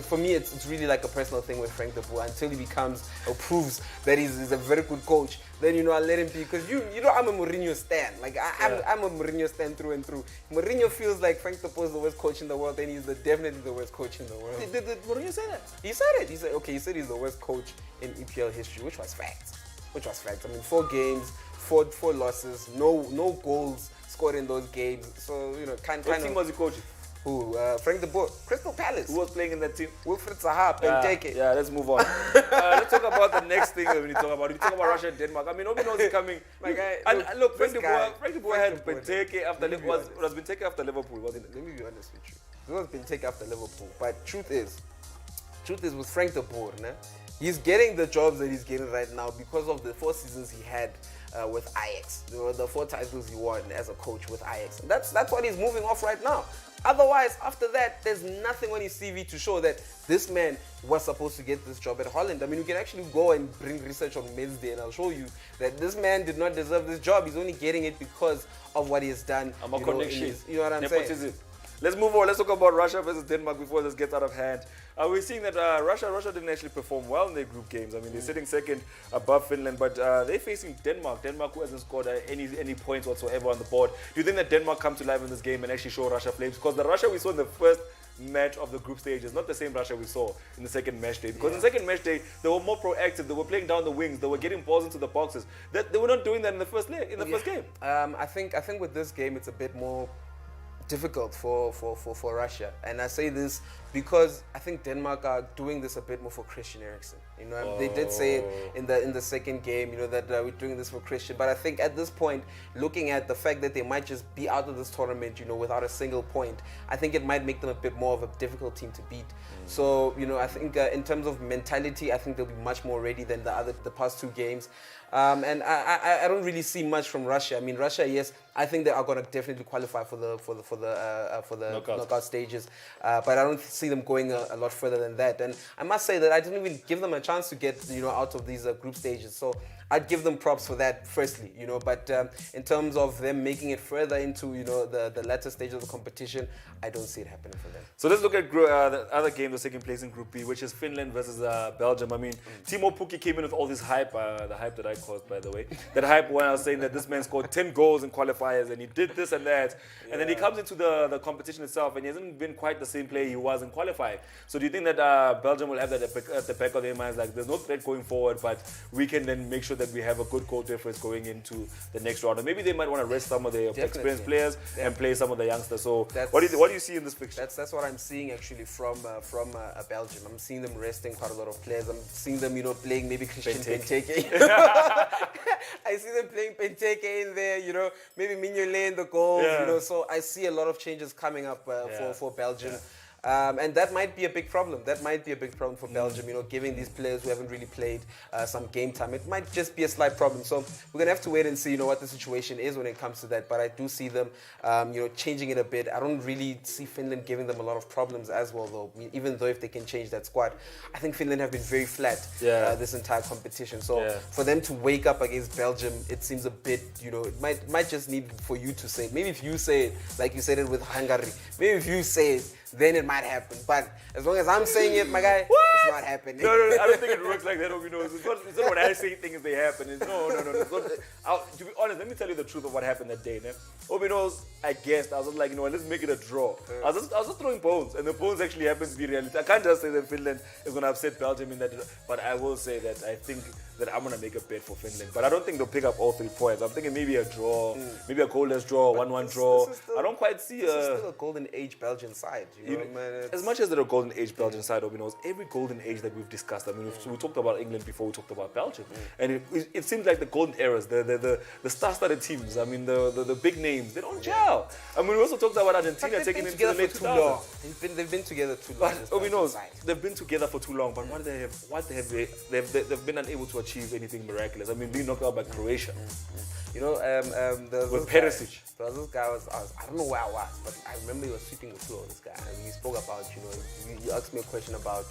for me, it's really like a personal thing with Frank de Boer until he becomes or proves that he's a very good coach. Then I'll let him be, because I'm a Mourinho stan. Like I'm a Mourinho stan through and through. Mourinho feels like Frank de Boer is the worst coach in the world, and he's definitely the worst coach in the world. Did Mourinho say that? He said it. He said he's the worst coach in EPL history, which was fact. I mean, 4 games, four losses, no goals scored in those games. So kind What of. team was he coaching? Who? Frank de Boer, Crystal Palace. Who was playing in that team? Wilfried Zaha, Benteke. Yeah, let's move on. Let's talk about the next thing when you talk about Russia and Denmark. I mean, nobody knows he's coming. My guy, look, Frank this de guy, Boer had Frank de Boer, Benteke after let me be Liverpool. honest. Was Benteke after Liverpool, wasn't it? Let me be honest with you. This was Benteke after Liverpool. But truth is with Frank de Boer, he's getting the jobs that he's getting right now because of the 4 seasons he had with Ajax. The 4 titles he won as a coach with Ajax. And that's what he's moving off right now. Otherwise, after that, there's nothing on his CV to show that this man was supposed to get this job at Holland. I mean, you can actually go and bring research on Wednesday, and I'll show you that this man did not deserve this job. He's only getting it because of what he has done. I'm a connection. You know what I'm saying? Let's move on. Let's talk about Russia versus Denmark before this gets out of hand. We're seeing that Russia didn't actually perform well in their group games. I mean, they're sitting second above Finland, but they're facing Denmark. Denmark, who hasn't scored any points whatsoever on the board. Do you think that Denmark come to life in this game and actually show Russia flames? Because the Russia we saw in the first match of the group stage is not the same Russia we saw in the second match day. Because in the second match day, they were more proactive. They were playing down the wings. They were getting balls into the boxes. They were not doing that in the first first game. I think with this game, it's a bit more difficult for Russia, and I say this because I think Denmark are doing this a bit more for Christian Eriksen. They did say it in the second game, that we're doing this for Christian. But I think at this point, looking at the fact that they might just be out of this tournament, without a single point, I think it might make them a bit more of a difficult team to beat. So, I think in terms of mentality, I think they'll be much more ready than the past 2 games. And I don't really see much from Russia. I mean, Russia, yes, I think they are going to definitely qualify for the knockout stages, but I don't see them going a lot further than that. And I must say that I didn't even give them a chance to get out of these group stages. So I'd give them props for that, firstly, But in terms of them making it further into the latter stage of the competition, I don't see it happening for them. So let's look at the other game that's taking place in Group B, which is Finland versus Belgium. I mean, Timo Pukki came in with all this hype, the hype that I caused, by the way. That hype when I was saying that this man scored 10 goals in qualifiers and he did this and that. Yeah. And then he comes into the competition itself and he hasn't been quite the same player he was in qualifying. So do you think that Belgium will have that at the back of their minds, like there's no threat going forward, but we can then make sure that we have a good goal difference going into the next round? And maybe they might want to rest some of their experienced players and play some of the youngsters. So what do you see in this fixture? That's what I'm seeing actually from Belgium. I'm seeing them resting quite a lot of players. I'm seeing them, playing maybe Christian Benteke. I see them playing Benteke in there, maybe Mignolet in the goals, So I see a lot of changes coming up for Belgium. Yeah. And that might be a big problem. That might be a big problem for Belgium, giving these players who haven't really played some game time. It might just be a slight problem. So we're going to have to wait and see, what the situation is when it comes to that. But I do see them, changing it a bit. I don't really see Finland giving them a lot of problems as well, though. I mean, even though if they can change that squad, I think Finland have been very flat this entire competition. So for them to wake up against Belgium, it seems a bit, it might just need for you to say it. Maybe if you say it, like you said it with Hungary, maybe if you say it, then it might happen. But as long as I'm saying it, my guy, it's not happening. No, I don't think it works like that. It's not what I say things they happen. No. It's not, to be honest, let me tell you the truth of what happened that day. Obi knows, I guessed. I was like, let's make it a draw. I was just throwing bones, and the bones actually happens to be reality. I can't just say that Finland is going to upset Belgium in that, but I will say that I think that I'm going to make a bet for Finland. But I don't think they'll pick up all 3 points. I'm thinking maybe a draw, maybe a goalless draw, 1-1 draw. I don't quite see This is still a golden age Belgian side. As much as they're a golden age Belgian side, Obi knows, every golden age that we've discussed, I mean, we talked about England before we talked about Belgium. And it seems like the golden eras, the star-studded teams, I mean, the big names, they don't gel. I mean, we also talked about Argentina taking into the late 2000s. They've been together too long. But Obi knows, they've been together for too long, but they've been unable to achieve anything miraculous. I mean, being knocked out by Croatia. With Perisic. There was this guy, I don't know where I was, but I remember he was sweeping the floor, this guy. And he spoke about, you asked me a question about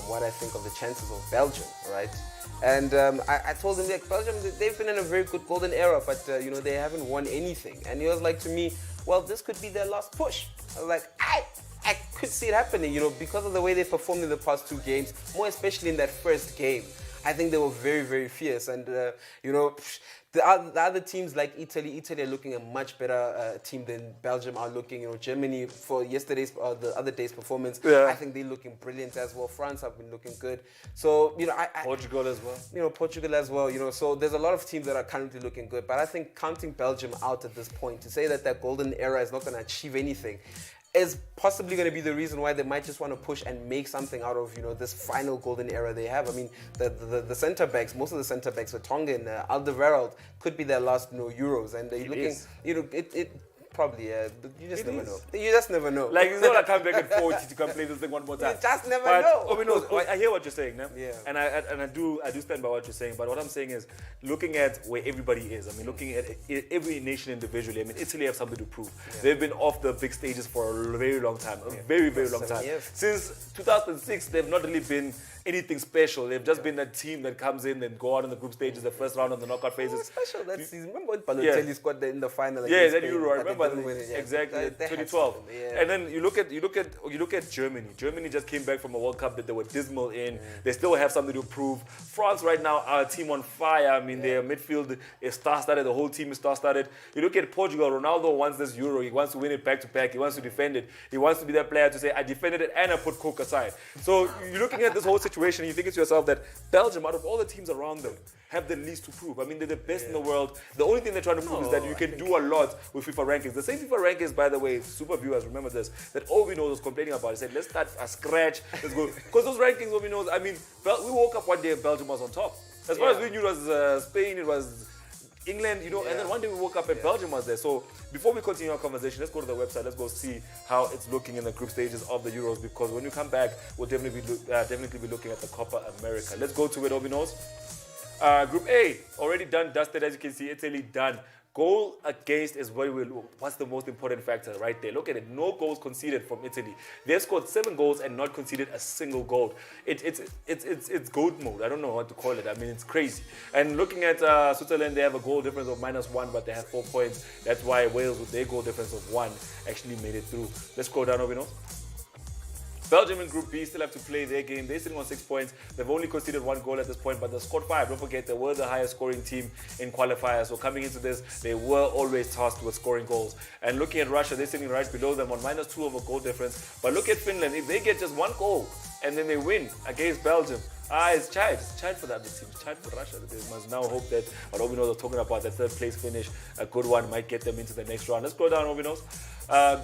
what I think of the chances of Belgium, right? And I told him, like, Belgium, they've been in a very good golden era, but, they haven't won anything. And he was like to me, well, this could be their last push. I was like, I could see it happening, because of the way they performed in the past 2 games, more especially in that first game. I think they were very, very fierce. And, the other teams like Italy are looking a much better team than Belgium are looking. Germany, for yesterday's, the other day's performance, I think they're looking brilliant as well. France have been looking good. So, Portugal as well. Portugal as well, so there's a lot of teams that are currently looking good. But I think counting Belgium out at this point, to say that that golden era is not going to achieve anything, is possibly going to be the reason why they might just want to push and make something out of this final golden era they have. I mean, the centre backs, most of the centre backs, Vertonghen, Alderweireld, could be their last Euros, and they're looking, it probably, but you just never know. You just never know. Like, it's not like come back at 40 to come play this thing one more time. You just never know. I hear what you're saying, yeah. And I do stand by what you're saying. But what I'm saying is, looking at where everybody is. I mean, looking at every nation individually. I mean, Italy have something to prove. Yeah. They've been off the big stages for a very long time, a very, very long time. Years. Since 2006, they've not really been anything special. They've just been a team that comes in and go out in the group stages, the first round of the knockout phases. Special that season. Remember when Balotelli scored in the final? Yeah, that Euro. I remember exactly 2012. And then you look at Germany. Germany just came back from a World Cup that they were dismal in. They still have something to prove. France right now are a team on fire. I mean, their midfield is star-studded. The whole team is star-studded. You look at Portugal. Ronaldo wants this Euro. He wants to win it back to back. He wants to defend it. He wants to be that player to say, I defended it and I put Coke aside. So you're looking at this whole situation, you think to yourself that Belgium, out of all the teams around them, have the least to prove. I mean, they're the best in the world. The only thing they're trying to prove is that you can do a lot with FIFA rankings. The same FIFA rankings, by the way, super viewers, remember this, that Obi knows was complaining about. He said, let's start a scratch, let's go. Because those rankings, Obi knows, I mean, we woke up one day and Belgium was on top. As far as we knew, it was Spain, it was England, and then one day we woke up and Belgium was there. So before we continue our conversation, let's go to the website. Let's go see how it's looking in the group stages of the Euros, because when we come back, we'll definitely be looking at the Copa America. Let's go to it, Obi knows. Group A, already done, dusted, as you can see, Italy done. Goal against is what's the most important factor right there. Look at it, no goals conceded from Italy. They've scored 7 goals and not conceded a single goal. It's goat mode. I don't know what to call it. I mean, it's crazy. And looking at Switzerland, they have a goal difference of -1, but they have 4 points. That's why Wales, with their goal difference of 1, actually made it through. Let's go down, Obino. Belgium in Group B still have to play their game. They're sitting on 6 points. They've only conceded 1 goal at this point, but they scored 5. Don't forget, they were the highest scoring team in qualifiers. So coming into this, they were always tasked with scoring goals. And looking at Russia, they're sitting right below them on -2 of a goal difference. But look at Finland. If they get just 1 goal and then they win against Belgium, it's child for the other teams, child for Russia. They must now hope that what Obinos are talking about, the 3rd place finish, a good one, might get them into the next round. Let's go down, Obinos.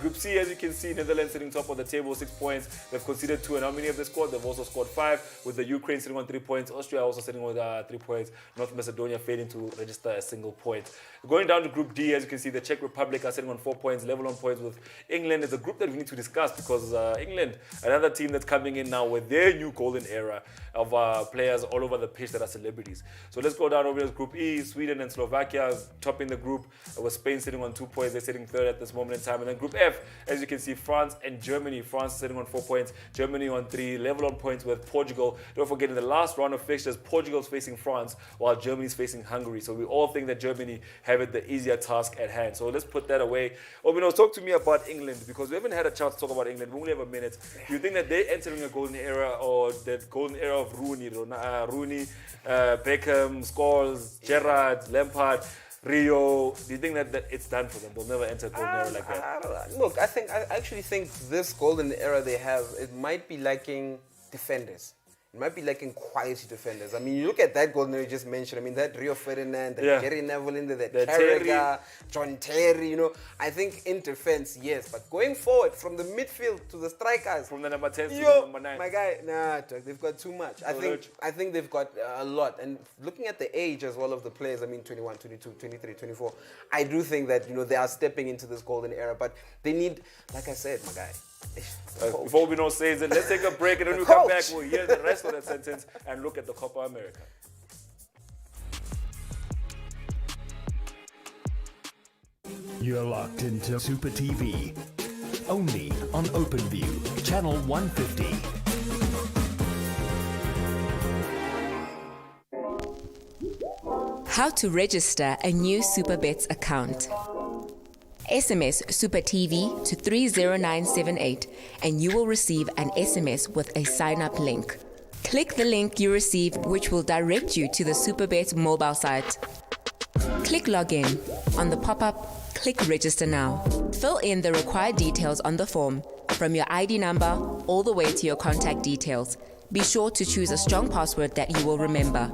Group C, as you can see, Netherlands sitting top of the table, 6 points. They've conceded 2, and how many have they scored? They've also scored 5, with the Ukraine sitting on 3 points. Austria also sitting with 3 points. North Macedonia failing to register a single point. Going down to Group D, as you can see, the Czech Republic are sitting on 4 points, level on points with England. It's a group that we need to discuss because England, another team that's coming in now with their new golden era of players all over the pitch that are celebrities. So let's go down over to Group E. Sweden and Slovakia topping the group, with Spain sitting on 2 points. They're sitting 3rd at this moment in time. And then Group F, as you can see, France and Germany. France sitting on 4 points, Germany on 3, level on points with Portugal. Don't forget, in the last round of fixtures, Portugal's facing France while Germany's facing Hungary. So we all think that Germany have it the easier task at hand. So let's put that away. Obino, talk to me about England, because we haven't had a chance to talk about England. We only have a minute. Do you think that they're entering a golden era, or the golden era of Rooney, Beckham, Scholes, Gerrard, Lampard, Rio? Do you think that it's done for them? They'll never enter a golden era like that? Look, I actually think this golden era they have, it might be lacking defenders. It might be lacking quality defenders. I mean, you look at that golden era you just mentioned. I mean, that Rio Ferdinand, that Gary Neville in there, that Carragher, John Terry, I think in defense, yes. But going forward, from the midfield to the strikers. From the number 10 to the number 9. My guy, they've got too much. I think they've got a lot. And looking at the age as well of the players, I mean, 21, 22, 23, 24, I do think that, they are stepping into this golden era. But they need, like I said, my guy, before we know says it, let's take a break, and when we come back, we'll hear the rest of that sentence and look at the Copa America. You're locked into Super TV. Only on OpenView, channel 150. How to register a new SuperBets account. SMS Super TV to 30978 and you will receive an SMS with a sign-up link. Click the link you receive, which will direct you to the SuperBets mobile site. Click Login. On the pop-up, click Register Now. Fill in the required details on the form, from your ID number all the way to your contact details. Be sure to choose a strong password that you will remember.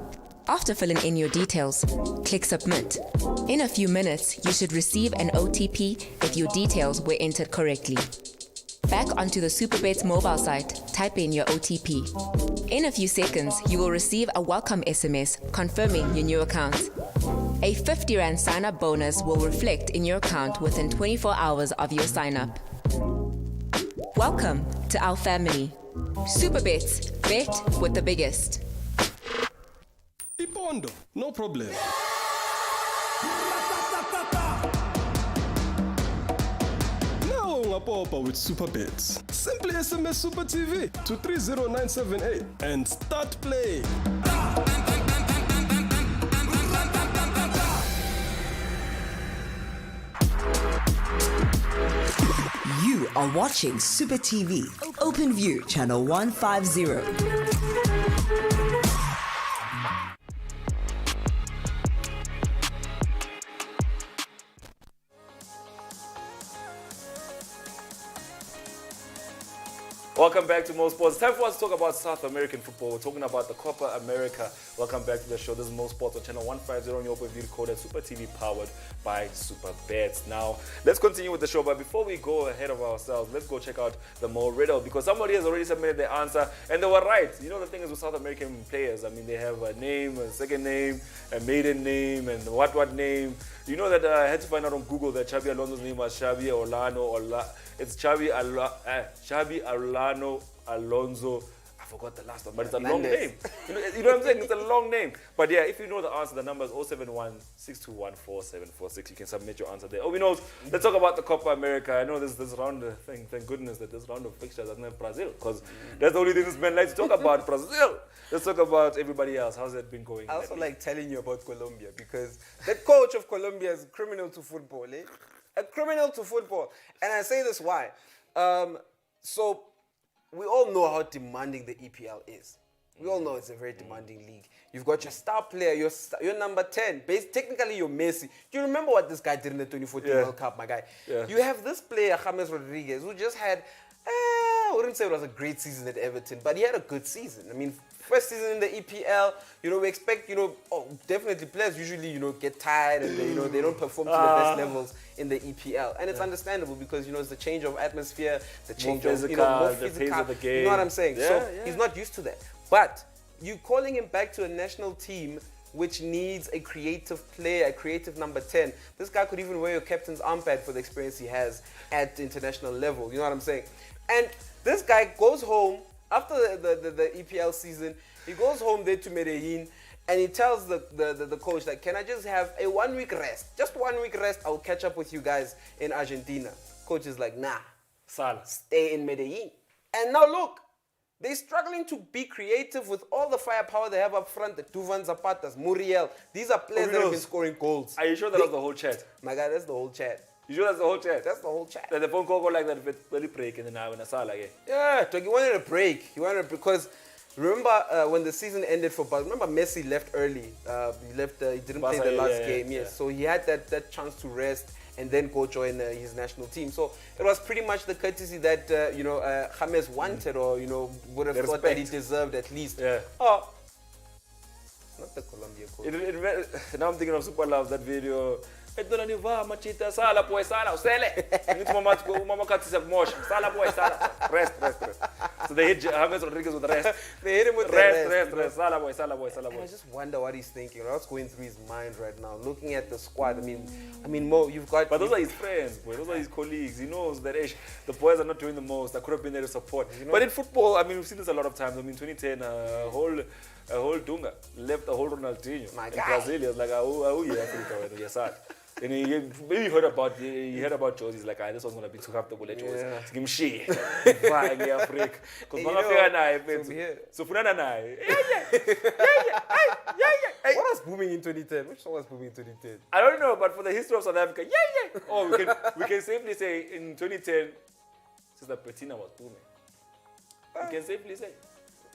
After filling in your details, click Submit. In a few minutes, you should receive an OTP if your details were entered correctly. Back onto the SuperBets mobile site, type in your OTP. In a few seconds, you will receive a welcome SMS confirming your new account. A 50 Rand sign-up bonus will reflect in your account within 24 hours of your sign-up. Welcome to our family. SuperBets, bet with the biggest. Ipondo, no problem. Now ungapopa with SuperBets. Simply SMS Super TV to 30978 and start playing. You are watching Super TV, OpenView, channel 150. Welcome back to Mo Sports. It's time for us to talk about South American football. We're talking about the Copa America. Welcome back to the show. This is Mo Sports on channel 150 on your OpenView coded Super TV powered by SuperBets. Now, let's continue with the show. But before we go ahead of ourselves, let's go check out the Mo riddle because somebody has already submitted their answer and they were right. You know, the thing is with South American players, I mean, they have a name, a second name, a maiden name, and what name. You know that I had to find out on Google that Xabi Alonso's name was Xabi Orlano. It's Xabi Orlano Alonso. I forgot the last one, but it's a long name. You know what I'm saying? It's a long name. But yeah, if you know the answer, the number is 071-621-4746. You can submit your answer there. Oh, we know. Let's talk about the Copa America. I know this round thing. Thank goodness that this round of fixtures doesn't have Brazil, because that's the only thing this man likes to talk about, Brazil. Let's talk about everybody else. How's it been going? I also like telling you about Colombia because the coach of Colombia is a criminal to football, eh? A criminal to football. And I say this why. So we all know how demanding the EPL is. We all know it's a very demanding league. You've got your star player, your number 10. Technically, you're Messi. Do you remember what this guy did in the 2014 World Cup, my guy? Yeah. You have this player, James Rodriguez, who just had, I wouldn't say it was a great season at Everton, but he had a good season. I mean, first season in the EPL, we expect, definitely players usually, get tired and they don't perform to the best levels in the EPL. And it's understandable because, it's the change of atmosphere, the change of, more physical, of the game. You know what I'm saying? Yeah, so he's not used to that. But you calling him back to a national team which needs a creative player, a creative number 10. This guy could even wear your captain's armband for the experience he has at the international level. You know what I'm saying? And this guy goes home after the EPL season. He goes home there to Medellin and he tells the coach, like, can I just have a 1 week rest? Just 1 week rest. I'll catch up with you guys in Argentina. Coach is like, nah, stay in Medellin. And now look, they're struggling to be creative with all the firepower they have up front. The Duvan Zapatas, Muriel. These are players that have been scoring goals. Are you sure that was the whole chat? My guy, that's the whole chat. You sure that's the whole chat? That's the whole chat. That the phone call go like that with the break and then I went to again. Yeah, he wanted a break. Because remember when the season ended for Barca, remember Messi left early. He didn't play the last game. Yes, so he had that chance to rest and then go join his national team. So it was pretty much the courtesy that James wanted or would have thought that he deserved at least. Yeah. Oh, not the Colombia coach. Now I'm thinking of Super Love, that video. Sala boy, sala, rest. So they hit James Rodriguez with the rest. They hit him with rest. Sala boy. And I just wonder what he's thinking. What's going through his mind right now? Looking at the squad. I mean, Mo, you've got. But those are his friends, boy. Those are his colleagues. He knows that the boys are not doing the most. I could have been there to support. But in football, we've seen this a lot of times. 2010, a whole Dunga left a whole Ronaldinho. My in guy. Brazil, he was like, oh yeah, Africa, yes, Then maybe you heard about Josie. He's like, this one's gonna be too comfortable. Let Josie give him shit. Fine, yeah, freak. Because so funana naye. What was booming in 2010? Which song was booming in 2010? I don't know, but for the history of South Africa, Oh, we can safely say in 2010, Sister Bettina was booming. We can safely say.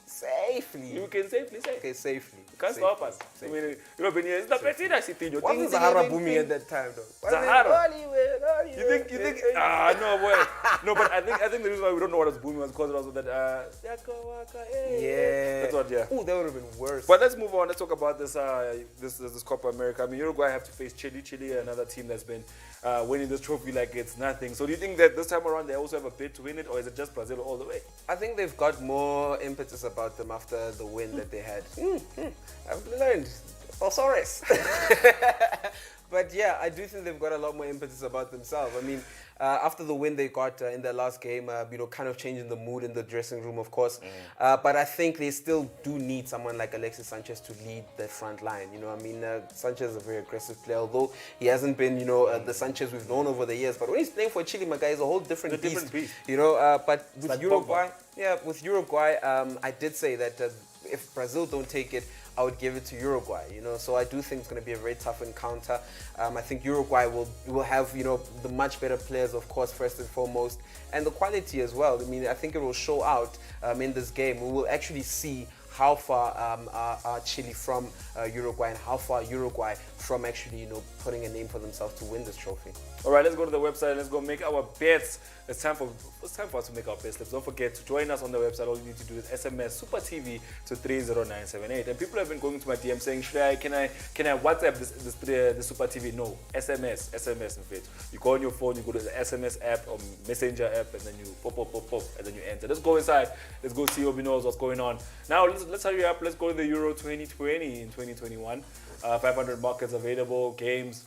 Safely. You can safely say. Okay, safely. You can't stop us. I mean, it's the Bettina city. Wasn't Zahara booming at that time, though? Zahara. You think? No way. No, but I think the reason why we don't know what was booming was because it was that. Yeah. That's what. Yeah. Ooh, that would have been worse. But let's move on. Let's talk about this Copa America. I mean, Uruguay have to face Chile. Chile, another team that's been winning this trophy like it's nothing. So do you think that this time around they also have a bid to win it, or is it just Brazil all the way? I think they've got more impetus about them after the win that they had. I've learned. Thesaurus. But yeah, I do think they've got a lot more impetus about themselves. I mean, after the win they got in their last game, kind of changing the mood in the dressing room, of course. But I think they still do need someone like Alexis Sanchez to lead the front line. I mean, Sanchez is a very aggressive player, although he hasn't been, the Sanchez we've known over the years. But when he's playing for Chile, my guy, is a whole different beast. But with like Uruguay, I did say that if Brazil don't take it, I would give it to Uruguay, So I do think it's going to be a very tough encounter. I think Uruguay will have, the much better players, of course, first and foremost, and the quality as well. I mean, I think it will show out in this game. We will actually see how far are Chile from Uruguay and how far Uruguay from actually, putting a name for themselves to win this trophy. All right, let's go to the website. Let's go make our bets. It's time for us to make our best slips. Don't forget to join us on the website. All you need to do is SMS Super TV to 30978. And people have been going to my DM saying, can I WhatsApp this Super TV? No, SMS in fact. You go on your phone, you go to the SMS app or Messenger app, and then you pop, and then you enter. Let's go inside. Let's go see Obi knows what's going on. Now let's hurry up. Let's go to the Euro 2020 in 2021. 500 markets available, games,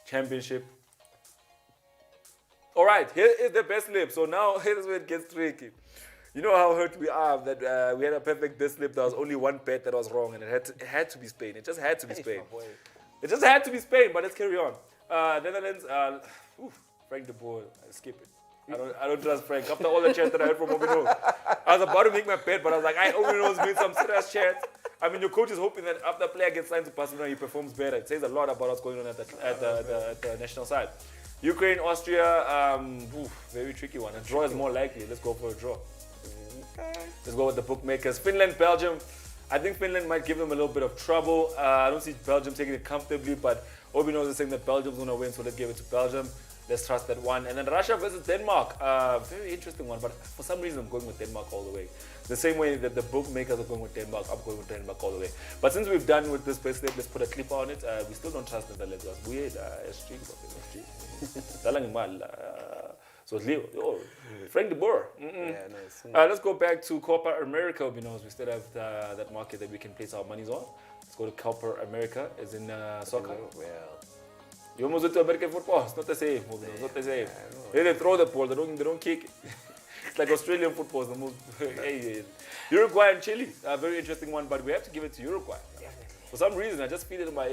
championship. All right, here is the best slip. So now here's where it gets tricky. You know how hurt we are that we had a perfect best slip. There was only one bet that was wrong, and it had to be Spain. It just had to be Spain. It just had to be Spain. But let's carry on. Netherlands. Frank de Boer. Skip it. I don't trust Frank. After all the chat that I heard from Obino, I was about to make my bet, but I was like, Obino's made some serious chat. I mean, your coach is hoping that after a player gets signed to Barcelona, he performs better. It says a lot about what's going on at the national side. Ukraine, Austria, very tricky one. A draw is more likely. Let's go for a draw. Let's go with the bookmakers. Finland, Belgium. I think Finland might give them a little bit of trouble. I don't see Belgium taking it comfortably, but Obino is saying that Belgium's going to win, so let's give it to Belgium. Let's trust that one. And then Russia versus Denmark. Very interesting one, but for some reason I'm going with Denmark all the way. The same way that the bookmakers are going with Denmark, I'm going with Denmark all the way. But since we've done with this best slip, let's put a clip on it. We still don't trust Netherlands. It's weird. SG. So Leo, Frank de Boer. Let's go back to Copa America, because we still have that market that we can place our monies on. Let's go to Copa America, as in soccer. You almost went to American football. It's not the same. It's not the same. They throw the ball. They don't kick. It's like Australian football. The most. Uruguay and Chile. A very interesting one, but we have to give it to Uruguay. For some reason, I just feel it in my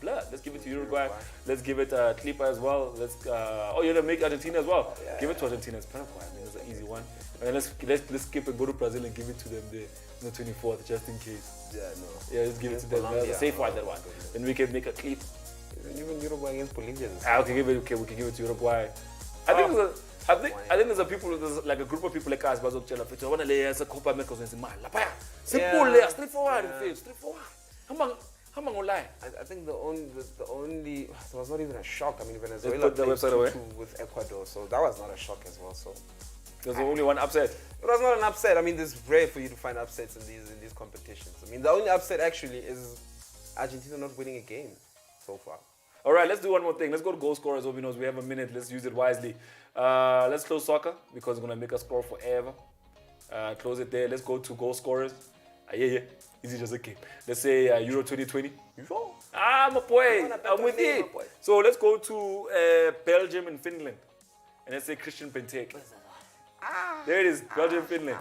blood. Let's give it to Uruguay. Let's give it Clipper as well. Let's. You're gonna make Argentina as well. Give it to Argentina. It's Paraguay. I mean, it's an easy one. And let's skip and go to Brazil and give it to them there on the 24th, just in case. Yeah, let's give it to them. That's a safe one, that one. Then we can make a clip. Even Uruguay against Bolivia. We can give it to Uruguay. I think there's a group of people like us, but I want to lay as a Copa America and say, man, straightforward. How long lie? I think the only there was not even a shock. I mean, Venezuela played 2-2 with Ecuador, so that was not a shock as well. So there's only one upset. It was not an upset. I mean, it's rare for you to find upsets in these competitions. I mean, the only upset actually is Argentina not winning a game so far. All right, let's do one more thing. Let's go to goal scorers. Obi knows we have a minute. Let's use it wisely. Let's close soccer because it's going to make us score forever. Close it there. Let's go to goal scorers. Easy just a game. Let's say Euro 2020. My boy. I'm with you. So let's go to Belgium and Finland. And let's say Christian Benteke. There it is, Belgium, Finland.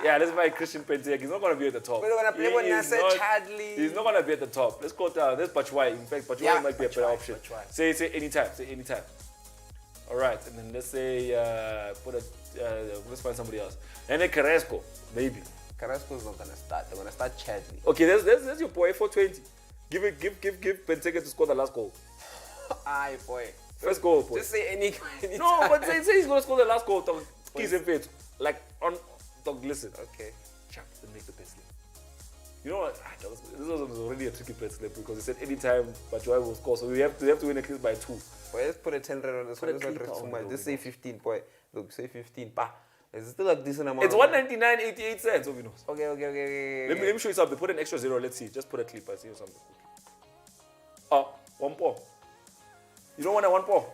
Yeah, let's buy Christian Benteke. He's not going to be at the top. We're going to play with Nasser Chadli. He's not going to be at the top. Let's go down. There's Batshuayi. In fact, Batshuayi might be a better option. Say anytime. Say anytime. All right, and then let's say let's find somebody else. And then Carrasco, maybe. Carrasco's not gonna start. They're gonna start Chadli. Okay, there's your boy 420. Give Benteke to score the last goal. Aye, boy. First goal, boy. Just say any No, time. but say he's gonna score the last goal. Like on. Listen. Okay. Chuck, then make the best slip. You know what? This was already a tricky bet slip because he said anytime Batshuayi will score, so we have to win at least by 2. Boy, let's put a 10 rand on this one. Let's not risk too much. Just say 15, boy. Look, say 15. Bah. It's still a decent amount. It's 199.88 cents. Okay. Let me show you something. Put an extra 0. Let's see. Just put a clip. I see you something. Oh, 1 paw. You don't want a 1 paw?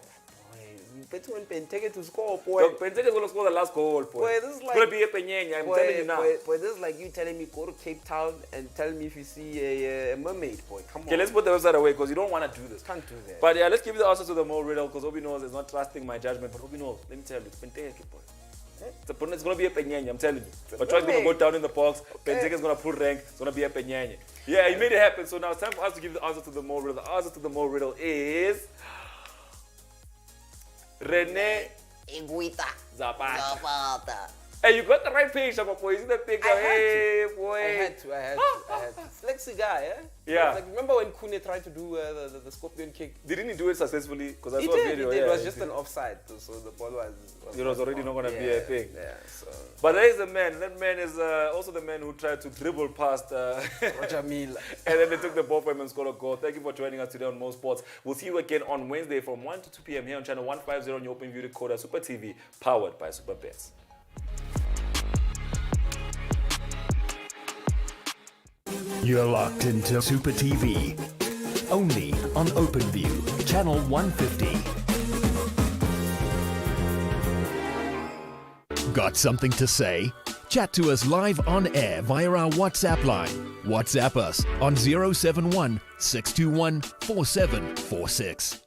Better when Benteke to score, boy. Look, Benteke is going to score the last goal, boy. Boy, this is like... It's going to be a peñeña, I'm telling you now. Boy, this is like you telling me go to Cape Town and tell me if you see a mermaid, boy. Come on. Okay, let's put the website away because you don't want to do this. Can't do that. But yeah, let's give the answer to the Mo riddle because Obi knows is not trusting my judgment. But Obi knows, let me tell you, it's Benteke, boy. It's going to be a peñeña, I'm telling you. But Troy's going to go down in the box. Benteke is going to pull rank. It's going to be a peñeña. Yeah, he made it happen. So now it's time for us to give the answer to the Mo riddle. The answer to the Mo riddle is... Rene Iguita Zapata. Hey, you got the right page, boy. You see that picture? Hey, boy. I had to. Flexi guy, eh? Yeah. Like, remember when Kune tried to do the scorpion kick? Didn't he do it successfully? Because I He saw a did. video. It Yeah, was just an offside, so the ball was it was already not going to be a thing. Yeah, so... But there is a man. That man is also the man who tried to dribble past Roger Mila. and then they took the ball from him and scored a goal. Thank you for joining us today on Mo Sports. We'll see you again on Wednesday from 1 to 2 p.m. here on channel 150 on your open view decoder, Super TV, powered by Super Bets. You're locked into Super TV. Only on OpenView, channel 150. Got something to say? Chat to us live on air via our WhatsApp line. WhatsApp us on 071 621 4746.